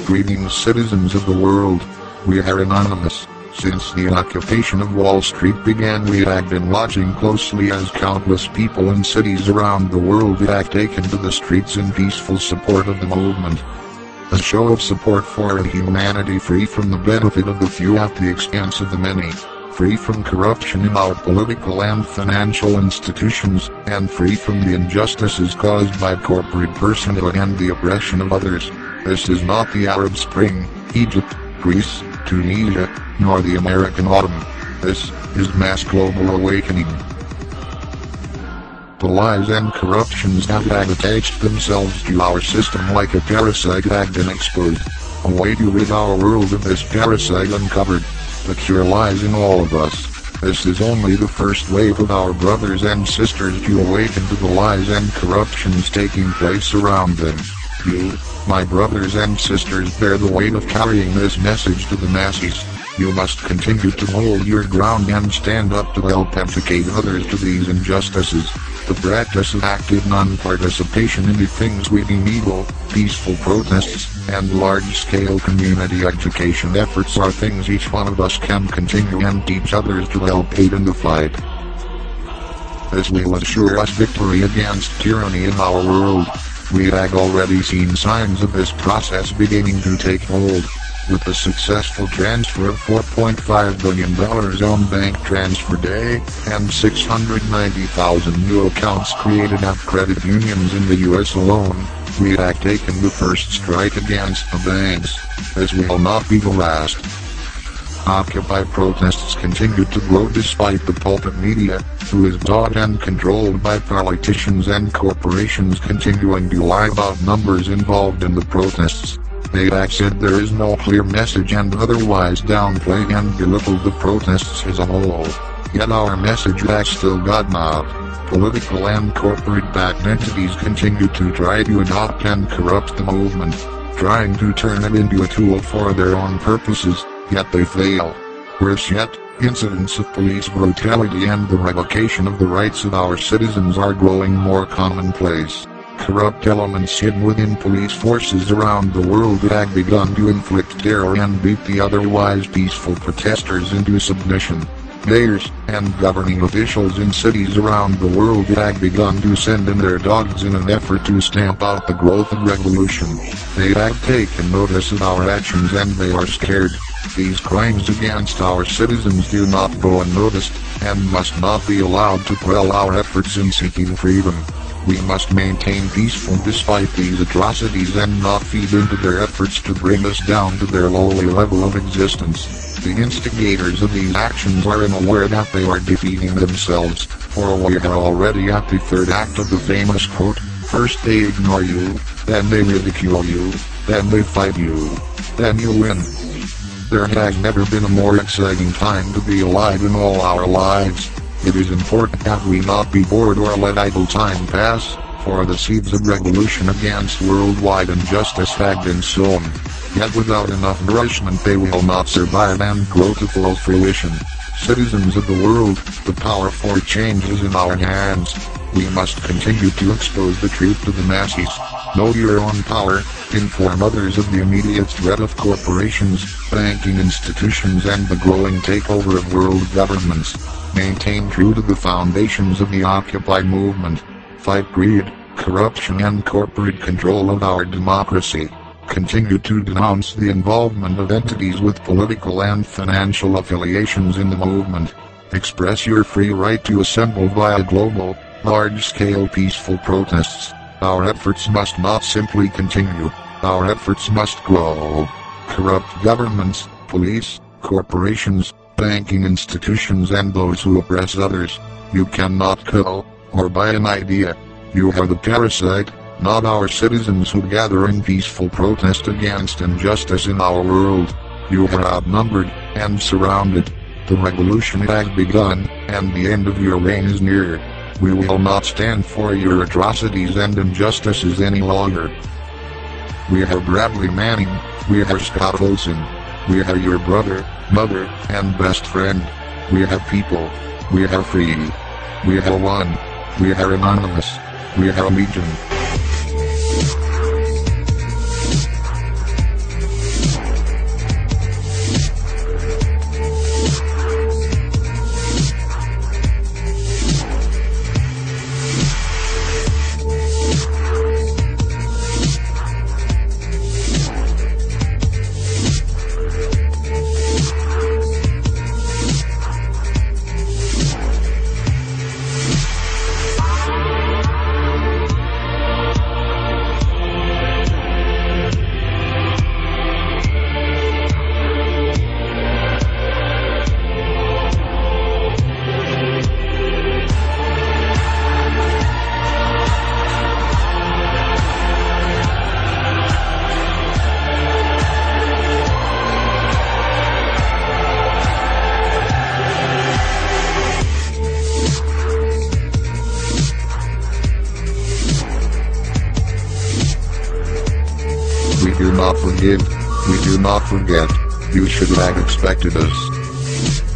Greetings, citizens of the world. We are anonymous. Since the occupation of Wall Street began, we have been watching closely as countless people in cities around the world have taken to the streets in peaceful support of the movement. A show of support for a humanity free from the benefit of the few at the expense of the many, free from corruption in our political and financial institutions, and free from the injustices caused by corporate personhood and the oppression of others. This is not the Arab Spring, Egypt, Greece, Tunisia, nor the American Autumn. This is mass global awakening. The lies and corruptions have attached themselves to our system like a parasite have been exposed. A way to rid our world of this parasite uncovered. The cure lies in all of us. This is only the first wave of our brothers and sisters to awaken to the lies and corruptions taking place around them. You, my brothers and sisters, bear the weight of carrying this message to the masses. You must continue to hold your ground and stand up to help educate others to these injustices. The practice of active non-participation in the things we deem evil, peaceful protests, and large-scale community education efforts are things each one of us can continue and teach others to help aid in the fight. This will assure us victory against tyranny in our world. We have already seen signs of this process beginning to take hold. With the successful transfer of $4.5 billion on bank transfer day, and 690,000 new accounts created at credit unions in the US alone, we have taken the first strike against the banks. This will not be the last. Occupy protests continue to grow despite the pulpit media, who is bought and controlled by politicians and corporations continuing to lie about numbers involved in the protests. They have said there is no clear message and otherwise downplay and belittle the protests as a whole. Yet our message has still gotten out. Political and corporate-backed entities continue to try to adopt and corrupt the movement, trying to turn it into a tool for their own purposes, yet they fail. Worse yet, incidents of police brutality and the revocation of the rights of our citizens are growing more commonplace. Corrupt elements hidden within police forces around the world have begun to inflict terror and beat the otherwise peaceful protesters into submission. Mayors and governing officials in cities around the world have begun to send in their dogs in an effort to stamp out the growth of revolution. They have taken notice of our actions and they are scared. These crimes against our citizens do not go unnoticed, and must not be allowed to quell our efforts in seeking freedom. We must maintain peaceful despite these atrocities and not feed into their efforts to bring us down to their lowly level of existence. The instigators of these actions are unaware that they are defeating themselves, for we are already at the third act of the famous quote, first they ignore you, then they ridicule you, then they fight you, then you win. There has never been a more exciting time to be alive in all our lives. It is important that we not be bored or let idle time pass, for the seeds of revolution against worldwide injustice have been sown. Yet without enough nourishment they will not survive and grow to full fruition. Citizens of the world, the power for change is in our hands. We must continue to expose the truth to the masses. Know your own power, inform others of the immediate threat of corporations, banking institutions and the growing takeover of world governments. Maintain true to the foundations of the Occupy movement. Fight greed, corruption and corporate control of our democracy. Continue to denounce the involvement of entities with political and financial affiliations in the movement. Express your free right to assemble via global, large-scale peaceful protests. Our efforts must not simply continue, our efforts must grow. Corrupt governments, police, corporations, banking institutions and those who oppress others. You cannot kill, or buy an idea. You are the parasite, not our citizens who gather in peaceful protest against injustice in our world. You are outnumbered, and surrounded. The revolution has begun, and the end of your reign is near. We will not stand for your atrocities and injustices any longer. We are Bradley Manning, we are Scott Olson. We are your brother, mother, and best friend. We are people. We are free. We are one. We are anonymous. We are legion. do not forgive. We do not forget. You should have expected us.